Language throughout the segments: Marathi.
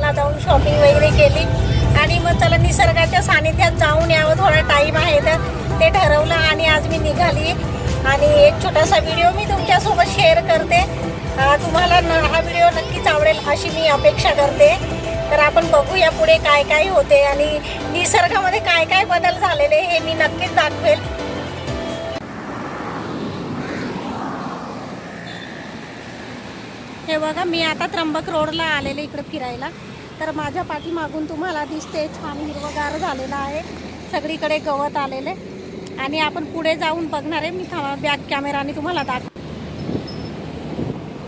मार्केटला जाऊन शॉपिंग वगैरे केली आणि मग चला निसर्गाच्या सानिध्यात जाऊन यावं, थोडा टाईम आहे तर ते ठरवलं आणि आज मी निघाली आणि एक छोटासा व्हिडिओ मी तुमच्यासोबत शेअर करते। तुम्हाला हा व्हिडिओ नक्कीच आवडेल अशी मी अपेक्षा करते। तर आपण बघूया पुढे काय काय होते आणि निसर्गामध्ये काय काय बदल झालेले हे मी नक्कीच दाखवेल। हे बघा मी आता त्र्यंबक रोडला आलेले इकडे फिरायला। तर माझ्या पाठीमागून तुम्हाला दिसते छान हिरवगार झालेला आहे, सगळीकडे गवत आलेले आणि आपण पुढे जाऊन बघणार आहे। मी बॅक कॅमेराने तुम्हाला दाखव।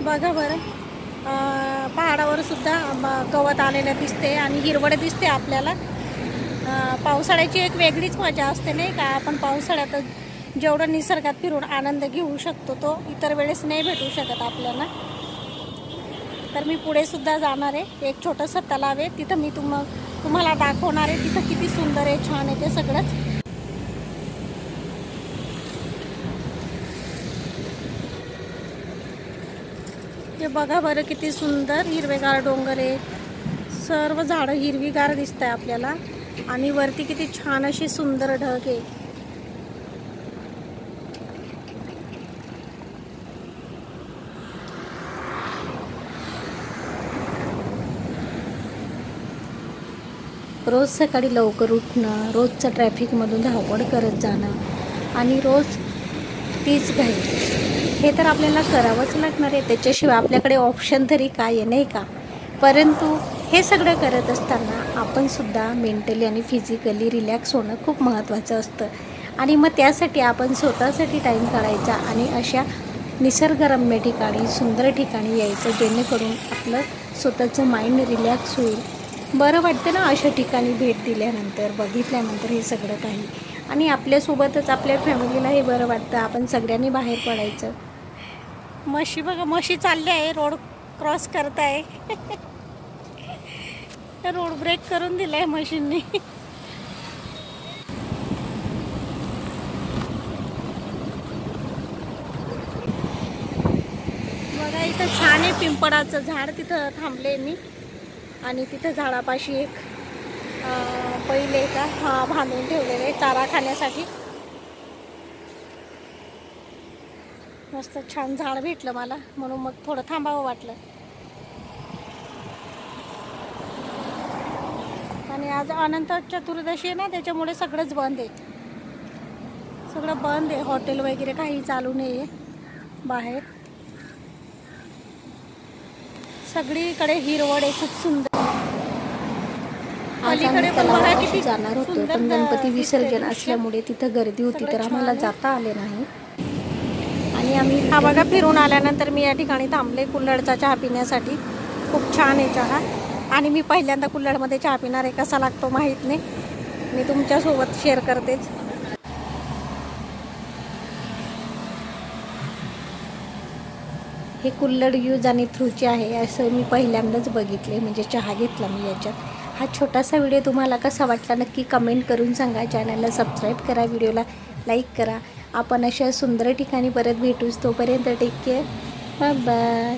बघा बरं पहाडावर सुद्धा गवत आलेलं दिसते आणि हिरवळ दिसते आपल्याला। पावसाळ्याची एक वेगळीच मजा असते नाही का। आपण पावसाळ्यात जेवढं निसर्गात फिरून आनंद घेऊ शकतो तो इतर वेळेस नाही भेटू शकत आपल्याला। तर मी पुढे सुद्धा जाणार आहे, एक छोटंसं तलाव आहे तिथं मी तुम्हाला दाखवणार आहे। तिथं किती सुंदर आहे, छान आहे ते सगळंच। हे बघा बरं किती सुंदर हिरवेगार डोंगर आहे, सर्व झाडं हिरवीगार दिसत आहे आपल्याला आणि वरती किती छान अशी सुंदर ढग आहे। रोज सकाळी लवकर उठणं, रोजचं ट्रॅफिकमधून धावपळ करत जाणं आणि रोज तीच घाई, हे तर आपल्याला करावंच लागणार आहे। त्याच्याशिवाय आपल्याकडे ऑप्शन तरी काय आहे नाही का। परंतु हे सगळं करत असताना आपण सुद्धा मेंटली आणि फिजिकली रिलॅक्स होणं खूप महत्त्वाचं असतं आणि मग त्यासाठी आपण स्वतःसाठी टाईम काढायचा आणि अशा निसर्गरम्य ठिकाणी, सुंदर ठिकाणी यायचं, जेणेकरून आपलं स्वतःचं माइंड रिलॅक्स होईल। बरं वाटतं ना अशा ठिकाणी भेट दिल्यानंतर, बघितल्यानंतर हे सगळं काही, आणि आपल्यासोबतच आपल्या फॅमिलीला हे बरं वाटतं। आपण सगळ्यांनी बाहेर पडायचं। म्हशी बघा, म्हशी चालले आहे, रोड क्रॉस करत आहे रोड ब्रेक करून दिलाय म्हशींनी। बघा इथं छान आहे पिंपळाचं झाड, तिथं थांबले मी आणि तिथं झाडापाशी एक पहिले का बांधून ठेवलेले चारा खाण्यासाठी। मस्त छान झाड भेटलं मला, म्हणून मग थोडं थांबावं वाटलं। आणि आज अनंत चतुर्दशी आहे ना, त्याच्यामुळे सगळंच बंद आहे, सगळं बंद आहे, हॉटेल वगैरे काही चालू नाही आहे बाहेर। सगळीकडे हिरवळ आहे, खूप सुंदर। अलीकडे पण बघा किती जाणार होतो, पण गणपती विसर्जन असल्यामुळे तिथं गर्दी होती तर आम्हाला जाता आले नाही आणि आम्ही हा बघा फिरून आल्यानंतर मी या ठिकाणी थांबले कुल्हड़चा चहा पिण्यासाठी। खूप छान आहे चहा आणि मी पहिल्यांदा कुल्हड़मध्ये चहा पिणार आहे, कसा लागतो माहीत नाही, मी तुमच्यासोबत शेअर करतेच। हे कुल्हड़ यूज आणि थ्रूचे आहे असं मी पहिल्यांदाच बघितले, म्हणजे चहा घेतला मी याच्यात। हा छोटासा व्हिडिओ तुम्हाला कसा वाटला नक्की कमेंट करून सांगा। चॅनलला सबस्क्राईब करा, व्हिडिओला लाईक करा। आपण अशा सुंदर ठिकाणी परत भेटूच, तोपर्यंत टेक केअर, बाय बाय।